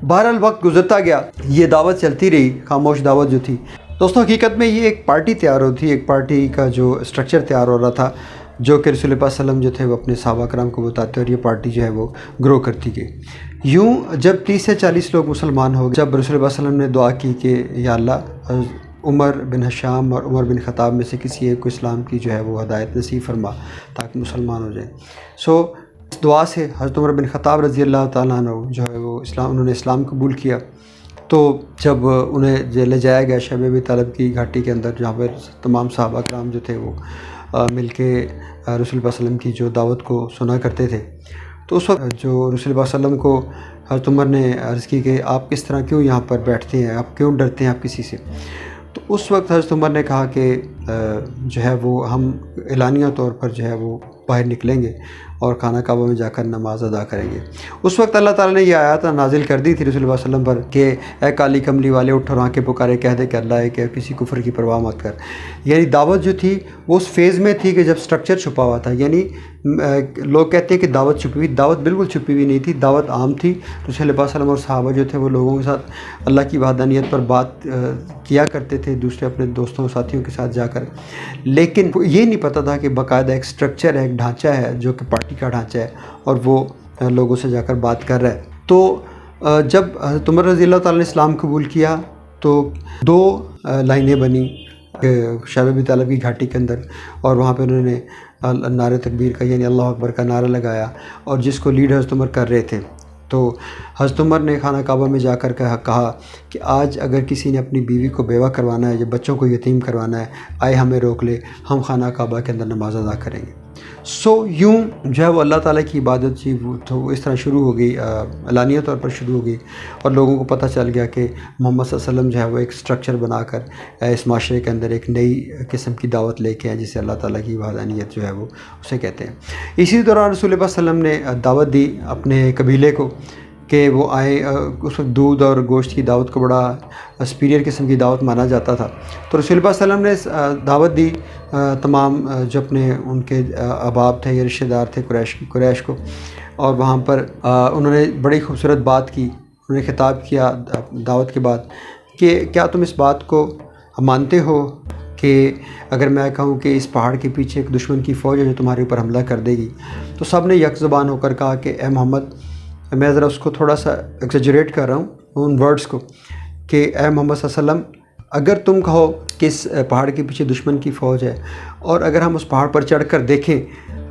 بہرحال وقت گزرتا گیا، یہ دعوت چلتی رہی، خاموش دعوت جو تھی۔ دوستوں حقیقت میں یہ ایک پارٹی تیار ہوتی، ایک پارٹی کا جو اسٹرکچر تیار ہو رہا تھا، جو کہ رسول اللہ صلی اللہ علیہ وسلم جو تھے وہ اپنے صحابہ کرام کو بتاتے، اور یہ پارٹی جو ہے وہ گرو کرتی گئی۔ یوں جب 30 سے 40 لوگ مسلمان ہو گئے، جب رسول اللہ صلی اللہ علیہ وسلم نے دعا کی کہ یا اللہ عمر بن حشام اور عمر بن خطاب میں سے کسی ایک کو اسلام کی جو ہے وہ ہدایت نصیب فرما تاکہ مسلمان ہو جائیں۔ اس دعا سے حضرت عمر بن خطاب رضی اللہ تعالیٰ عنہ جو ہے وہ انہوں نے اسلام قبول کیا۔ تو جب انہیں لے جایا گیا شیب ابی طالب کی گھاٹی کے اندر، جہاں پر تمام صحابہ کرام جو تھے وہ مل کے رسول اللہ صلی اللہ علیہ وسلم کی جو دعوت کو سنا کرتے تھے، تو اس وقت جو رسول اللہ صلی اللہ علیہ وسلم کو حضرت عمر نے عرض کی کہ آپ کس طرح کیوں یہاں پر بیٹھتے ہیں، آپ کیوں ڈرتے ہیں آپ کسی سے؟ تو اس وقت حضرت عمر نے کہا کہ جو ہے وہ ہم اعلانیہ طور پر جو ہے وہ باہر نکلیں گے اور خانہ کعبہ میں جا کر نماز ادا کریں گے۔ اس وقت اللہ تعالیٰ نے یہ آیات نازل کر دی تھی رسول اللہ صلی اللہ علیہ وسلم پر کہ اے کالی کملی والے اٹھ اور آنکھیں پکارے، کہہ دے کہ اللہ ہے، کہ کسی کفر کی پرواہ مت کر۔ یعنی دعوت جو تھی وہ اس فیز میں تھی کہ جب سٹرکچر چھپا ہوا تھا، یعنی لوگ کہتے ہیں کہ دعوت چھپی ہوئی، دعوت بالکل چھپی ہوئی نہیں تھی، دعوت عام تھی۔ رسول اللہ صلی اللہ علیہ وسلم اور صحابہ جو تھے وہ لوگوں کے ساتھ اللہ کی وحدانیت پر بات کیا کرتے تھے، دوسرے اپنے دوستوں اور ساتھیوں کے ساتھ جا کر، لیکن یہ نہیں پتہ تھا کہ باقاعدہ ایک سٹرکچر ہے، ایک ڈھانچہ ہے جو کہ پارٹی کا ڈھانچہ ہے، اور وہ لوگوں سے جا کر بات کر رہا ہے۔ تو جب حضرت عمر رضی اللہ تعالیٰ نے اسلام قبول کیا تو 2 لائنیں بنی شیب ابی طالب کی گھاٹی کے اندر، اور وہاں پہ انہوں نے نعرہ تکبیر کا یعنی اللہ اکبر کا نعرہ لگایا، اور جس کو لیڈ حضرت عمر کر رہے تھے۔ تو حضرت عمر نے خانہ کعبہ میں جا کر کہا کہ آج اگر کسی نے اپنی بیوی کو بیوہ کروانا ہے یا بچوں کو یتیم کروانا ہے، آئے ہمیں روک لے، ہم خانہ کعبہ کے اندر نماز ادا کریں گے۔ یوں جو ہے وہ اللہ تعالیٰ کی عبادت تھی، وہ اس طرح شروع ہو گئی، اعلانیہ طور پر شروع ہو گئی، اور لوگوں کو پتہ چل گیا کہ محمد صلی اللہ علیہ وسلم جو ہے وہ ایک سٹرکچر بنا کر اس معاشرے کے اندر ایک نئی قسم کی دعوت لے کے ہیں، جسے اللہ تعالیٰ کی وحدانیت جو ہے وہ اسے کہتے ہیں۔ اسی دوران رسول اللہ صلی اللہ علیہ وسلم نے دعوت دی اپنے قبیلے کو کہ وہ آئیں۔ اس وقت دودھ اور گوشت کی دعوت کو بڑا سپیریئر قسم کی دعوت مانا جاتا تھا، تو رسول اللہ صلی اللہ علیہ وسلم نے دعوت دی تمام جو اپنے ان کے احباب تھے یا رشتہ دار تھے قریش کو، اور وہاں پر انہوں نے بڑی خوبصورت بات کی۔ انہوں نے خطاب کیا دعوت کے بعد کہ کیا تم اس بات کو مانتے ہو کہ اگر میں کہوں کہ اس پہاڑ کے پیچھے ایک دشمن کی فوج ہے جو تمہارے اوپر حملہ کر دے گی؟ تو سب نے یک زبان ہو کر کہا کہ اے محمد، میں ذرا اس کو تھوڑا سا ایگزیجریٹ کر رہا ہوں ان ورڈز کو، کہ اے محمد صلی اللہ علیہ وسلم، اگر تم کہو کہ اس پہاڑ کے پیچھے دشمن کی فوج ہے، اور اگر ہم اس پہاڑ پر چڑھ کر دیکھیں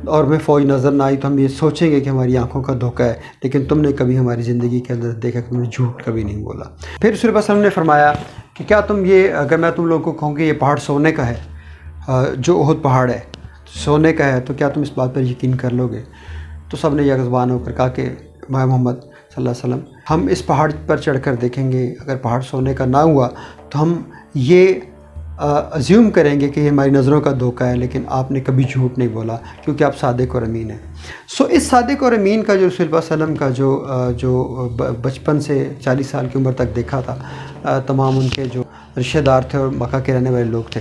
اور ہمیں فوج نظر نہ آئی تو ہم یہ سوچیں گے کہ ہماری آنکھوں کا دھوکہ ہے، لیکن تم نے کبھی ہماری زندگی کے اندر دیکھا کہ تم نے جھوٹ کبھی نہیں بولا۔ پھر رسول اللہ صلی اللہ علیہ وسلم نے فرمایا کہ کیا تم یہ، اگر میں تم لوگوں کو کہوں کہ یہ پہاڑ سونے کا ہے، جو احد پہاڑ ہے سونے کا ہے، تو کیا تم اس بات پر یقین کر لو گے؟ تو سب نے یک زبان ہو کر کہا کہ محمد صلی اللہ علیہ وسلم، ہم اس پہاڑ پر چڑھ کر دیکھیں گے، اگر پہاڑ سونے کا نہ ہوا تو ہم یہ ازیوم کریں گے کہ یہ ہماری نظروں کا دھوکہ ہے، لیکن آپ نے کبھی جھوٹ نہیں بولا کیونکہ آپ صادق اور امین ہیں۔ اس صادق اور امین کا جو رسول اللہ صلی اللہ علیہ وسلم کا جو بچپن سے 40 سال کی عمر تک دیکھا تھا، تمام ان کے جو رشتہ دار تھے اور مکہ کے رہنے والے لوگ تھے،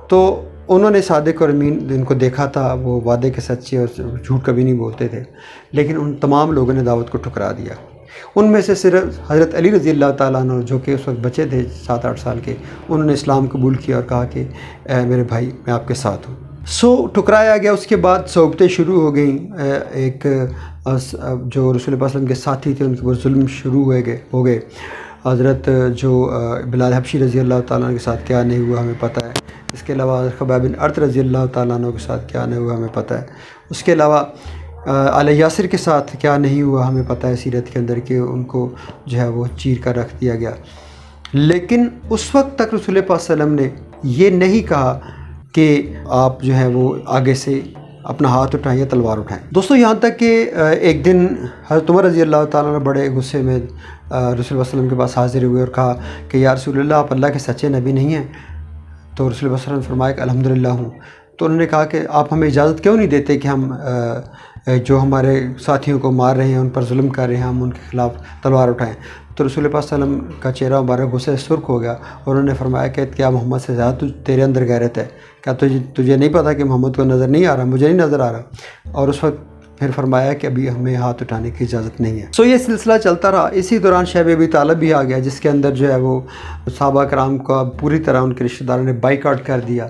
تو انہوں نے صادق اور امین جن کو دیکھا تھا وہ وعدے کے سچے اور جھوٹ کبھی نہیں بولتے تھے، لیکن ان تمام لوگوں نے دعوت کو ٹھکرا دیا۔ ان میں سے صرف حضرت علی رضی اللہ تعالیٰ عنہ جو کہ اس وقت بچے تھے 7-8 سال کے، انہوں نے اسلام قبول کیا اور کہا کہ اے میرے بھائی، میں آپ کے ساتھ ہوں۔ ٹھکرایا گیا۔ اس کے بعد صحبتیں شروع ہو گئیں۔ ایک جو رسول اللہ صلی اللہ علیہ وسلم کے ساتھی تھے ان کے اوپر ظلم شروع ہو گئے۔ حضرت جو بلال حبشی رضی اللہ تعالیٰ عنہ کے ساتھ کیا نہیں ہوا ہمیں پتہ ہے۔ اس کے علاوہ خباب بن ارت رضی اللہ تعالیٰ عنہ کے ساتھ کیا نہیں ہوا ہمیں پتہ ہے۔ اس کے علاوہ آل یاسر کے ساتھ کیا نہیں ہوا ہمیں پتہ ہے سیرت کے اندر، کہ ان کو جو ہے وہ چیر کر رکھ دیا گیا۔ لیکن اس وقت تک رسول اللہ صلی اللہ علیہ وسلم نے یہ نہیں کہا کہ آپ جو ہے وہ آگے سے اپنا ہاتھ اٹھائیں یا تلوار اٹھائیں۔ دوستو، یہاں تک کہ ایک دن حضرت عمر رضی اللہ تعالیٰ عنہ بڑے غصے میں رسول اللہ صلی اللہ علیہ وسلم کے پاس حاضر ہوئے اور کہا کہ یا رسول اللہ، آپ اللہ کے سچے نبی نہیں ہیں؟ تو رسول اللہ صلی اللہ علیہ وسلم نے فرمایا کہ الحمدللہ ہوں۔ تو انہوں نے کہا کہ آپ ہمیں اجازت کیوں نہیں دیتے کہ ہم جو ہمارے ساتھیوں کو مار رہے ہیں، ان پر ظلم کر رہے ہیں، ہم ان کے خلاف تلوار اٹھائیں؟ تو رسول اللہ صلی اللہ علیہ وسلم کا چہرہ مبارک غصے سے سرخ ہو گیا، اور انہوں نے فرمایا کہ کیا محمد سے زیادہ تیرے اندر غیرت ہے؟ کیا تجھے نہیں پتا کہ محمد کو نظر نہیں آ رہا، مجھے نہیں نظر آ رہا؟ اور اس وقت پھر فرمایا کہ ابھی ہمیں ہاتھ اٹھانے کی اجازت نہیں ہے۔ یہ سلسلہ چلتا رہا۔ اسی دوران شیب ابی طالب بھی آ گیا، جس کے اندر جو ہے وہ صحابہ کرام کا پوری طرح ان کے رشتہ داروں نے بائیکاٹ کر دیا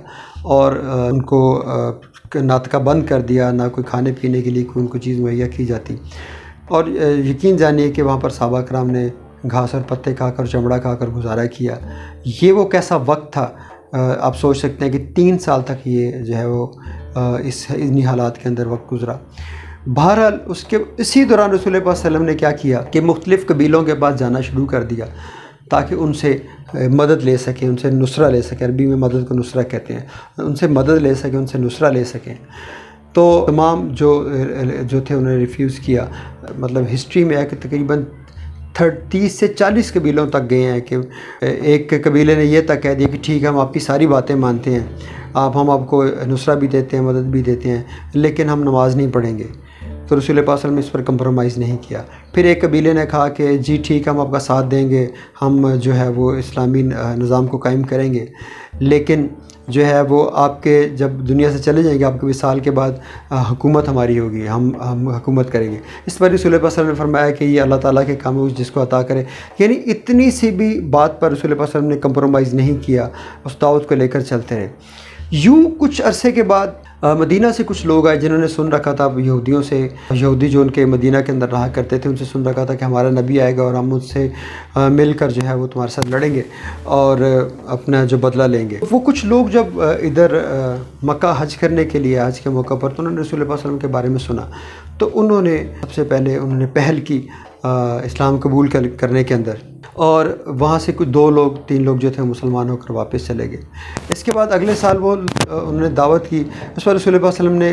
اور ان کو ناطقہ بند کر دیا، نہ کوئی کھانے پینے کے لیے کوئی ان کو چیز مہیا کی جاتی۔ اور یقین جانیے کہ وہاں پر صحابہ کرام نے گھاس اور پتے کھا کر چمڑا کھا کر گزارا کیا۔ یہ وہ کیسا وقت تھا، آپ سوچ سکتے ہیں کہ 3 سال تک یہ جو ہے وہ انہی حالات کے اندر وقت گزرا۔ بہرحال اسی دوران رسول اللہ صلی اللہ علیہ وسلم نے کیا کیا کہ مختلف قبیلوں کے پاس جانا شروع کر دیا تاکہ ان سے مدد لے سکیں، ان سے نصرہ لے سکیں۔ عربی میں مدد کو نصرہ کہتے ہیں، ان سے مدد لے سکیں، ان سے نصرہ لے سکیں۔ تو تمام جو تھے انہوں نے ریفیوز کیا۔ مطلب ہسٹری میں ہے کہ تقریباً 30 سے 40 قبیلوں تک گئے ہیں کہ ایک قبیلے نے یہ تک کہہ دیا کہ ٹھیک ہے ہم آپ کی ساری باتیں مانتے ہیں، ہم آپ کو نصرہ بھی دیتے ہیں، مدد بھی دیتے ہیں، لیکن ہم نماز نہیں پڑھیں گے۔ تو رسول اللہ صلی اللہ علیہ وسلم نے اس پر کمپرومائز نہیں کیا۔ پھر ایک قبیلے نے کہا کہ جی ٹھیک ہے ہم آپ کا ساتھ دیں گے، ہم جو ہے وہ اسلامی نظام کو قائم کریں گے، لیکن جو ہے وہ آپ کے جب دنیا سے چلے جائیں گے، آپ کے وصال کے بعد حکومت ہماری ہوگی، ہم حکومت کریں گے۔ اس پر رسول اللہ صلی اللہ علیہ وسلم نے فرمایا کہ یہ اللہ تعالیٰ کے کام ہے، جس کو عطا کرے۔ یعنی اتنی سی بھی بات پر رسول اللہ صلی اللہ علیہ وسلم نے کمپرومائز نہیں کیا، اس دعوت کو لے کر چلتے رہے۔ یوں کچھ عرصے کے بعد مدینہ سے کچھ لوگ آئے جنہوں نے سن رکھا تھا یہودیوں سے، یہودی جو ان کے مدینہ کے اندر رہا کرتے تھے، ان سے سن رکھا تھا کہ ہمارا نبی آئے گا اور ہم ان سے مل کر جو ہے وہ تمہارے ساتھ لڑیں گے اور اپنا جو بدلہ لیں گے۔ وہ کچھ لوگ جب ادھر مکہ حج کرنے کے لیے، حج کے موقع پر، تو انہوں نے رسول اللہ صلی اللہ علیہ وسلم کے بارے میں سنا، تو انہوں نے سب سے پہلے انہوں نے پہل کی اسلام قبول کرنے کے اندر، اور وہاں سے کچھ 2 لوگ 3 لوگ جو تھے مسلمان ہو کر واپس چلے گئے۔ اس کے بعد اگلے سال انہوں نے دعوت کی۔ اس پر رسول اللہ صلی اللہ علیہ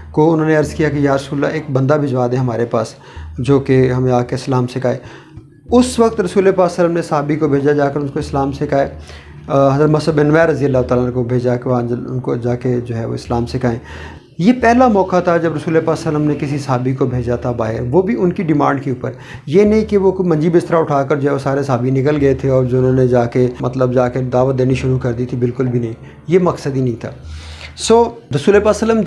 وسلم انہوں نے عرض کیا کہ یا رسول اللہ ایک بندہ بھجوا دیں ہمارے پاس جو کہ ہمیں آ کے اسلام سکھائے۔ اس وقت رسول اللہ صلی اللہ علیہ وسلم نے صحابی کو بھیجا جا کر ان کو اسلام سکھائے۔ حضرت مصعب بن عمیر رضی اللہ تعالیٰ عنہ کو بھیجا کہ وہاں ان کو جا کے جو ہے وہ اسلام سکھائیں۔ یہ پہلا موقع تھا جب رسول اللہ صلی اللہ علیہ وسلم نے کسی صحابی کو بھیجا تھا باہر، وہ بھی ان کی ڈیمانڈ کے اوپر۔ یہ نہیں کہ وہ کوئی منجی بستر اٹھا کر جو ہے وہ سارے صحابی نکل گئے تھے اور جو انہوں نے جا کے دعوت دینی شروع کر دی تھی، بالکل بھی نہیں، یہ مقصد ہی نہیں تھا۔ رسول اللہ صلی اللہ علیہ وسلم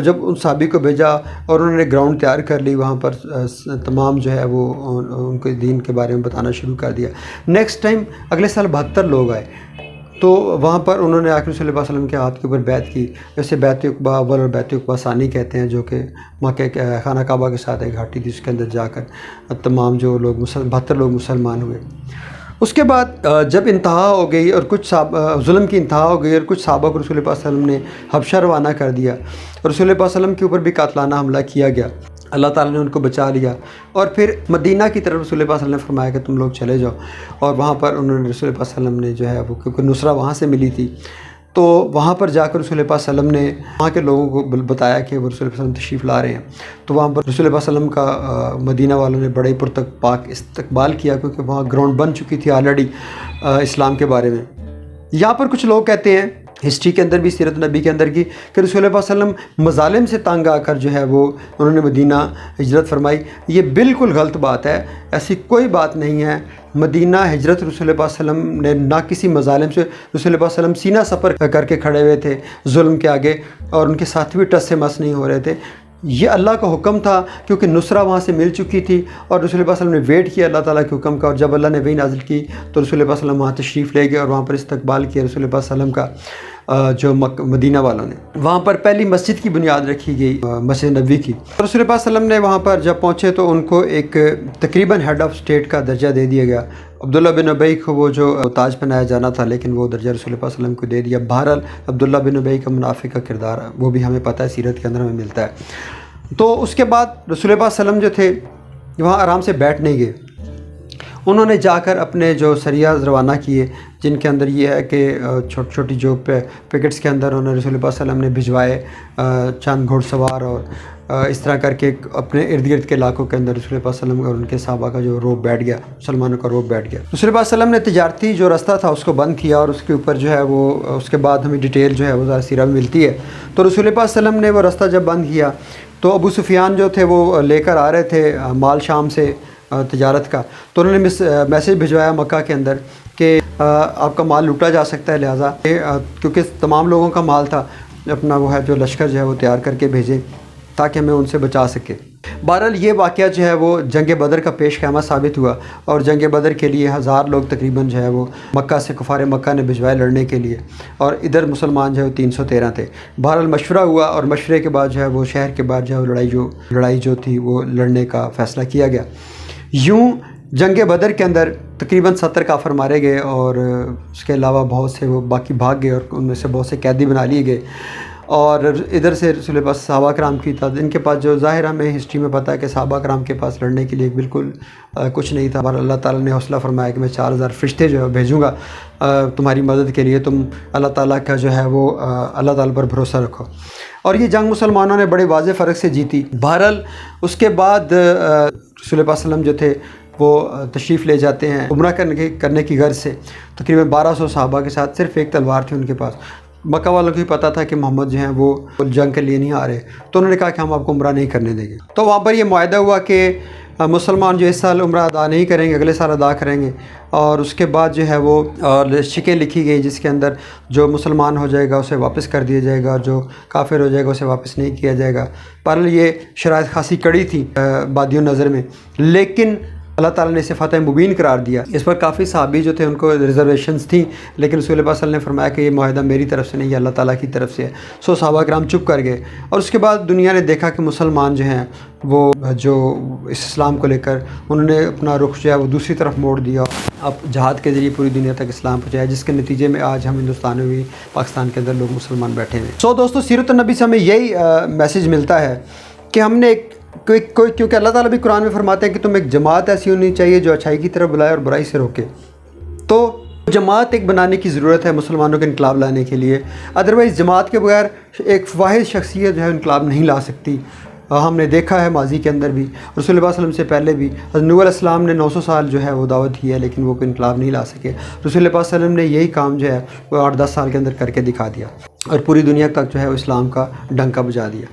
جب ان صحابی کو بھیجا اور انہوں نے گراؤنڈ تیار کر لی، وہاں پر تمام جو ہے وہ ان کو دین کے بارے میں بتانا شروع کر دیا۔ نیکسٹ ٹائم اگلے سال 72 لوگ آئے، تو وہاں پر انہوں نے آخر رسول اللہ صلی اللہ علیہ وسلم کے ہاتھ کے اوپر بیعت کی، جیسے بیعت عقبہ اول اور بیعت عقبہ ثانی کہتے ہیں، جو کہ مکہ کے خانہ کعبہ کے ساتھ ایک گھاٹی تھی، اس کے اندر جا کر تمام جو لوگ 72 لوگ مسلمان ہوئے۔ اس کے بعد جب انتہا ہو گئی اور کچھ ظلم کی انتہا ہو گئی اور کچھ صحابہ کو رسول اللہ صلی اللہ علیہ وسلم نے حبشہ روانہ کر دیا، اور رسول اللہ صلی اللہ علیہ وسلم کے اوپر بھی قاتلانہ حملہ کیا گیا، اللہ تعالیٰ نے ان کو بچا لیا، اور پھر مدینہ کی طرف رسول اللہ صلی اللہ علیہ وسلم نے فرمایا کہ تم لوگ چلے جاؤ، اور وہاں پر انہوں نے رسول اللہ صلی اللہ علیہ وسلم نے جو ہے وہ کیونکہ نصرہ وہاں سے ملی تھی، تو وہاں پر جا کر رسول اللہ صلی اللہ علیہ وسلم نے وہاں کے لوگوں کو بتایا کہ وہ رسول اللہ صلی اللہ علیہ وسلم تشریف لا رہے ہیں۔ تو وہاں پر رسول اللہ صلی اللہ علیہ وسلم کا مدینہ والوں نے بڑے پاک استقبال کیا، کیونکہ وہاں گراؤنڈ بن چکی تھی آلریڈی اسلام کے بارے میں۔ یہاں پر کچھ لوگ کہتے ہیں ہسٹری کے اندر بھی، سیرت نبی کے اندر کی، کہ رسول اللہ صلی اللہ علیہ وسلم مظالم سے تنگ آ کر جو ہے وہ انہوں نے مدینہ ہجرت فرمائی۔ یہ بالکل غلط بات ہے، ایسی کوئی بات نہیں ہے۔ مدینہ ہجرت رسول اللہ صلی اللہ علیہ وسلم نے نہ کسی مظالم سے، رسول اللہ صلی اللہ علیہ وسلم سینہ سپر کر کے کھڑے ہوئے تھے ظلم کے آگے، اور ان کے ساتھ بھی ٹس سے مس نہیں ہو رہے تھے۔ یہ اللہ کا حکم تھا، کیونکہ نصرہ وہاں سے مل چکی تھی، اور رسول اللہ صلی اللہ علیہ وسلم نے ویٹ کیا اللہ تعالیٰ کے حکم کا، اور جب اللہ نے وحی نازل کی تو رسول اللہ صلی اللہ علیہ وسلم وہاں تشریف لے گئے اور وہاں پر استقبال کیا رسول اللہ صلی اللہ علیہ وسلم کا۔ جو مدینہ والوں نے وہاں پر پہلی مسجد کی بنیاد رکھی گئی، مسجد نبوی کی۔ رسول اللہ صلی اللہ علیہ وسلم نے وہاں پر جب پہنچے تو ان کو ایک تقریباً ہیڈ آف اسٹیٹ کا درجہ دے دیا گیا۔ عبداللہ بن ابی کو وہ جو تاج پہنایا جانا تھا، لیکن وہ درجہ رسول اللہ صلی اللہ علیہ وسلم کو دے دیا۔ بہرحال عبداللہ بن ابی کا منافق کا کردار وہ بھی ہمیں پتہ ہے، سیرت کے اندر ہمیں ملتا ہے۔ تو اس کے بعد رسول اللہ صلی اللہ علیہ وسلم جو تھے وہاں آرام سے بیٹھ نہیں گئے، انہوں نے جا کر اپنے جو سریاز روانہ کیے، جن کے اندر یہ ہے کہ چھوٹی چھوٹی جو پیکٹس کے اندر انہوں نے رسول اللہ صلی اللہ علیہ وسلم نے بھجوائے، چند گھوڑ سوار، اور اس طرح کر کے اپنے ارد گرد کے علاقوں کے اندر رسول اللہ صلی اللہ علیہ وسلم اور ان کے صحابہ کا جو روب بیٹھ گیا، مسلمانوں کا روب بیٹھ گیا۔ رسول اللہ صلی اللہ علیہ وسلم نے تجارتی جو راستہ تھا اس کو بند کیا، اور اس کے اوپر جو ہے وہ اس کے بعد ہمیں ڈیٹیل جو ہے وہ ذرا سیرہ میں ملتی ہے۔ تو رسول اللہ صلی اللہ علیہ وسلم نے وہ راستہ جب بند کیا تو ابو سفیان جو تھے وہ لے کر آ رہے تھے مال شام سے تجارت کا، تو انہوں نے میسیج بھجوایا مکہ کے اندر کہ آپ کا مال لوٹا جا سکتا ہے، لہٰذا کیونکہ تمام لوگوں کا مال تھا، اپنا وہ ہے جو لشکر جو ہے وہ تیار کر کے بھیجیں۔ تاکہ ہمیں ان سے بچا سکے۔ بہرحال یہ واقعہ جو ہے وہ جنگ بدر کا پیش خیمہ ثابت ہوا، اور جنگ بدر کے لیے 1000 لوگ تقریباً جو ہے وہ مکہ سے کفار مکہ نے بھجوائے لڑنے کے لیے، اور ادھر مسلمان جو ہے وہ 313 تھے۔ بہرحال مشورہ ہوا، اور مشورے کے بعد جو ہے وہ شہر کے بعد جو ہے وہ لڑائی جو تھی وہ لڑنے کا فیصلہ کیا گیا۔ یوں جنگ بدر کے اندر تقریباً 70 کافر مارے گئے، اور اس کے علاوہ بہت سے وہ باقی بھاگ گئے، اور ان میں سے بہت سے قیدی بنا لیے گئے۔ اور ادھر سے رسول پاک صحابہ کرام کی تعداد، ان کے پاس جو ظاہر ہمیں ہسٹری میں پتہ ہے کہ صحابہ کرام کے پاس لڑنے کے لیے بالکل کچھ نہیں تھا، اور اللہ تعالیٰ نے حوصلہ فرمایا کہ میں 4000 فرشتے جو ہے بھیجوں گا تمہاری مدد کے لیے، تم اللہ تعالیٰ کا جو ہے وہ اللہ تعالیٰ پر بھروسہ رکھو۔ اور یہ جنگ مسلمانوں نے بڑے واضح فرق سے جیتی۔ بہرحال اس کے بعد رسول پاک صلی اللہ علیہ وسلم جو تھے وہ تشریف لے جاتے ہیں عمرہ کرنے کی غرض سے، تقریباً 1200 صحابہ کے ساتھ، صرف ایک تلوار تھی ان کے پاس۔ مکہ والوں کو بھی پتہ تھا کہ محمد جو ہیں وہ جنگ کے لیے نہیں آ رہے، تو انہوں نے کہا کہ ہم آپ کو عمرہ نہیں کرنے دیں گے۔ تو وہاں پر یہ معاہدہ ہوا کہ مسلمان جو اس سال عمرہ ادا نہیں کریں گے، اگلے سال ادا کریں گے۔ اور اس کے بعد جو ہے وہ شکیں لکھی گئی، جس کے اندر جو مسلمان ہو جائے گا اسے واپس کر دیا جائے گا، اور جو کافر ہو جائے گا اسے واپس نہیں کیا جائے گا۔ پر یہ شرائط خاصی کڑی تھی بادی النظر میں، لیکن اللہ تعالیٰ نے اسے فتح مبین قرار دیا۔ اس پر کافی صحابی جو تھے ان کو ریزرویشنز تھیں، لیکن رسول اللہ صلی اللہ علیہ وسلم نے فرمایا کہ یہ معاہدہ میری طرف سے نہیں، یہ اللہ تعالیٰ کی طرف سے ہے۔ سو صحابہ کرام چپ کر گئے، اور اس کے بعد دنیا نے دیکھا کہ مسلمان جو ہیں وہ جو اس اسلام کو لے کر انہوں نے اپنا رخ جو ہے وہ دوسری طرف موڑ دیا، اب جہاد کے ذریعے پوری دنیا تک اسلام پہنچایا، جس کے نتیجے میں آج ہم ہندوستان میں بھی، پاکستان کے اندر لوگ مسلمان بیٹھے ہیں۔ سو دوستو، سیرت النبی سے ہمیں یہی میسیج ملتا ہے کہ ہم نے کیونکہ اللہ تعالیٰ بھی قرآن میں فرماتے ہیں کہ تم ایک جماعت ایسی ہونی چاہیے جو اچھائی کی طرف بلائے اور برائی سے روکے۔ تو جماعت ایک بنانے کی ضرورت ہے مسلمانوں کے انقلاب لانے کے لیے، ادروائز جماعت کے بغیر ایک واحد شخصیت جو ہے انقلاب نہیں لا سکتی۔ ہم نے دیکھا ہے ماضی کے اندر بھی، رسول اللہ صلی اللہ علیہ وسلم سے پہلے بھی حضرت نوح علیہ السلام نے 900 سال جو ہے وہ دعوت کی ہے، لیکن وہ کوئی انقلاب نہیں لا سکے۔ رسول اللہ صلی اللہ علیہ وسلم نے یہی کام جو ہے وہ 8-10 سال کے اندر کر کے دکھا دیا، اور پوری دنیا تک جو ہے وہ اسلام کا ڈنکا بجا دیا۔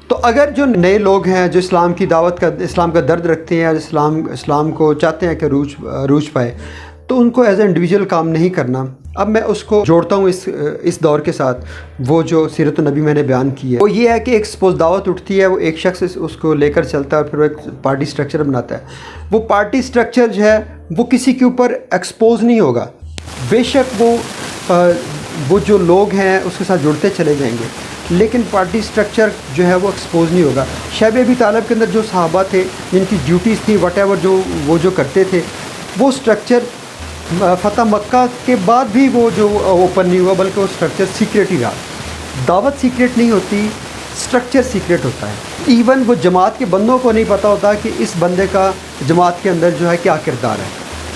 تو اگر جو نئے لوگ ہیں جو اسلام کی دعوت کا، اسلام کا درد رکھتے ہیں، اسلام کو چاہتے ہیں کہ روج پائے، تو ان کو ایز اے انڈیویجول کام نہیں کرنا۔ اب میں اس کو جوڑتا ہوں اس دور کے ساتھ، وہ جو سیرت النبی میں نے بیان کی ہے وہ یہ ہے کہ ایک سپوز دعوت اٹھتی ہے، وہ ایک شخص اس کو لے کر چلتا ہے، اور پھر وہ ایک پارٹی سٹرکچر بناتا ہے۔ وہ پارٹی سٹرکچر جو ہے وہ کسی کے اوپر ایکسپوز نہیں ہوگا، بے شک وہ جو لوگ ہیں اس کے ساتھ جڑتے چلے جائیں گے، لیکن پارٹی سٹرکچر جو ہے وہ ایکسپوز نہیں ہوگا۔ شیب ابی طالب کے اندر جو صحابہ تھے جن کی ڈیوٹیز تھیں واٹ ایور جو کرتے تھے، وہ سٹرکچر فتح مکہ کے بعد بھی وہ جو اوپن نہیں ہوا، بلکہ وہ سٹرکچر سیکریٹ ہی رہا۔ دعوت سیکریٹ نہیں ہوتی، سٹرکچر سیکریٹ ہوتا ہے۔ ایون وہ جماعت کے بندوں کو نہیں پتہ ہوتا کہ اس بندے کا جماعت کے اندر جو ہے کیا کردار ہے۔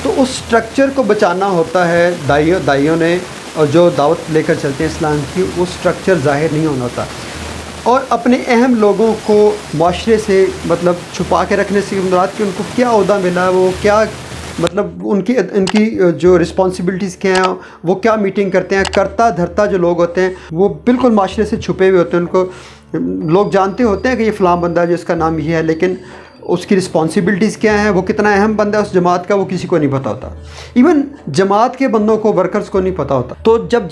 تو اس سٹرکچر کو بچانا ہوتا ہے دائیوں نے، اور جو دعوت لے کر چلتے ہیں اسلام کی، وہ سٹرکچر ظاہر نہیں ہونا ہوتا۔ اور اپنے اہم لوگوں کو معاشرے سے مطلب چھپا کے رکھنے سے مراد کہ ان کو کیا عہدہ ملا، وہ کیا مطلب ان کی جو رسپانسبلٹیز کیا ہیں، وہ کیا میٹنگ کرتے ہیں، کرتا دھرتا جو لوگ ہوتے ہیں وہ بالکل معاشرے سے چھپے ہوئے ہوتے ہیں۔ ان کو لوگ جانتے ہوتے ہیں کہ یہ فلاں بندہ ہے جس کا نام یہ ہے، لیکن اس کی رسپانسبلٹیز کیا ہیں، وہ کتنا اہم بندہ ہے اس جماعت کا، وہ کسی کو نہیں پتہ ہوتا۔ ایون جماعت کے بندوں کو، ورکرز کو نہیں پتہ ہوتا۔ تو جب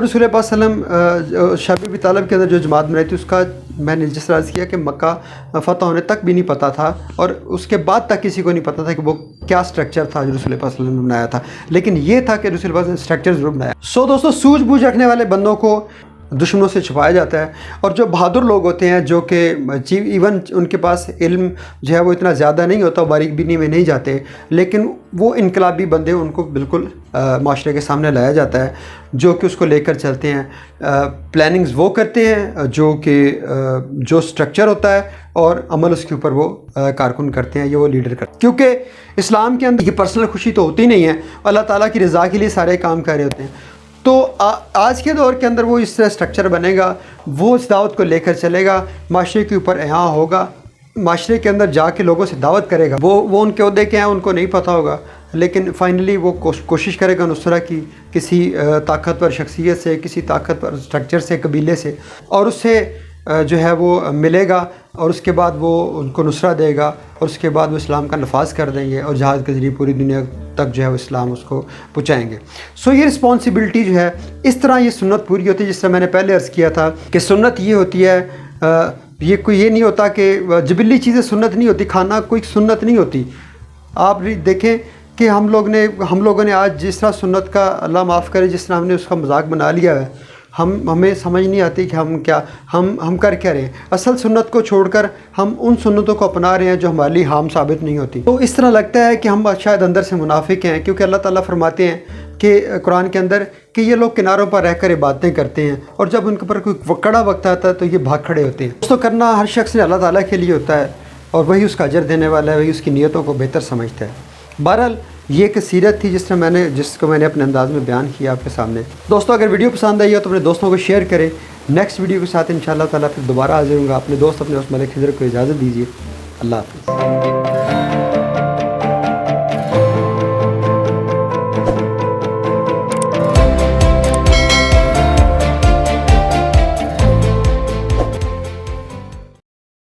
رسول اللہ صلی اللہ علیہ وسلم شیب ابی طالب کے اندر جو جماعت بنائی تھی، اس کا میں نے جس طرح سے کیا کہ مکہ فتح ہونے تک بھی نہیں پتہ تھا، اور اس کے بعد تک کسی کو نہیں پتہ تھا کہ وہ کیا سٹرکچر تھا جو رسول اللہ صلی اللہ علیہ وسلم نے بنایا تھا، لیکن یہ تھا کہ رسول اللہ نے سٹرکچر ضرور بنایا۔ سو دوستو، سوجھ بوجھ رکھنے والے بندوں کو دشمنوں سے چھپایا جاتا ہے، اور جو بہادر لوگ ہوتے ہیں جو کہ ایون ان کے پاس علم جو ہے وہ اتنا زیادہ نہیں ہوتا، باریک بینی میں نہیں جاتے، لیکن وہ انقلابی بندے ان کو بالکل معاشرے کے سامنے لایا جاتا ہے، جو کہ اس کو لے کر چلتے ہیں۔ پلاننگز وہ کرتے ہیں جو سٹرکچر ہوتا ہے، اور عمل اس کے اوپر وہ کارکن کرتے ہیں یا وہ لیڈر کرتے ہیں، کیونکہ اسلام کے اندر یہ پرسنل خوشی تو ہوتی نہیں ہے، اللہ تعالیٰ کی رضا کے لیے سارے کام کر رہے ہوتے ہیں۔ تو آج کے دور کے اندر وہ اس طرح سٹرکچر بنے گا، وہ اس دعوت کو لے کر چلے گا، معاشرے کے اوپر احاطہ ہوگا، معاشرے کے اندر جا کے لوگوں سے دعوت کرے گا۔ وہ ان کے عہدے کے ہیں ان کو نہیں پتہ ہوگا، لیکن فائنلی وہ کوشش کرے گا نصرت کی کسی طاقتور شخصیت سے، کسی طاقتور سٹرکچر سے، قبیلے سے، اور اس سے جو ہے وہ ملے گا، اور اس کے بعد وہ ان کو نصرت دے گا، اور اس کے بعد وہ اسلام کا نفاذ کر دیں گے، اور جہاد کے ذریعے پوری دنیا تک جو ہے وہ اسلام اس کو پہنچائیں گے۔ سو یہ رسپانسبلٹی جو ہے، اس طرح یہ سنت پوری ہوتی ہے، جس طرح میں نے پہلے عرض کیا تھا کہ سنت یہ ہوتی ہے یہ کوئی یہ نہیں ہوتا کہ جبلی چیزیں سنت نہیں ہوتی، کھانا کوئی سنت نہیں ہوتی۔ آپ دیکھیں کہ ہم لوگوں نے آج جس طرح سنت کا، اللہ معاف کرے، جس طرح ہم نے اس کا مذاق بنا لیا ہے، ہمیں سمجھ نہیں آتی کہ ہم کر کیا رہے ہیں۔ اصل سنت کو چھوڑ کر ہم ان سنتوں کو اپنا رہے ہیں جو ہمارے لیے حام ثابت نہیں ہوتی۔ تو اس طرح لگتا ہے کہ ہم شاید اندر سے منافق ہیں، کیونکہ اللہ تعالیٰ فرماتے ہیں کہ قرآن کے اندر کہ یہ لوگ کناروں پر رہ کر عبادتیں کرتے ہیں، اور جب ان کے اوپر کوئی کڑا وقت آتا ہے تو یہ بھاگ کھڑے ہوتے ہیں۔ دوستو، کرنا ہر شخص نے اللہ تعالیٰ کے لیے ہوتا ہے، اور وہی اس کا اجر دینے والا ہے، وہی اس کی نیتوں کو بہتر سمجھتا ہے۔ بہرحال یہ ایک سیرت تھی جس کو میں نے اپنے انداز میں بیان کیا آپ کے سامنے۔ دوستو، اگر ویڈیو پسند آئی ہو تو اپنے دوستوں کو شیئر کریں۔ نیکسٹ ویڈیو کے ساتھ انشاءاللہ تعالیٰ پھر دوبارہ حاضر ہوں گا۔ اپنے دوست اپنے اس ملک خضر کو اجازت دیجیے۔ اللہ حافظ۔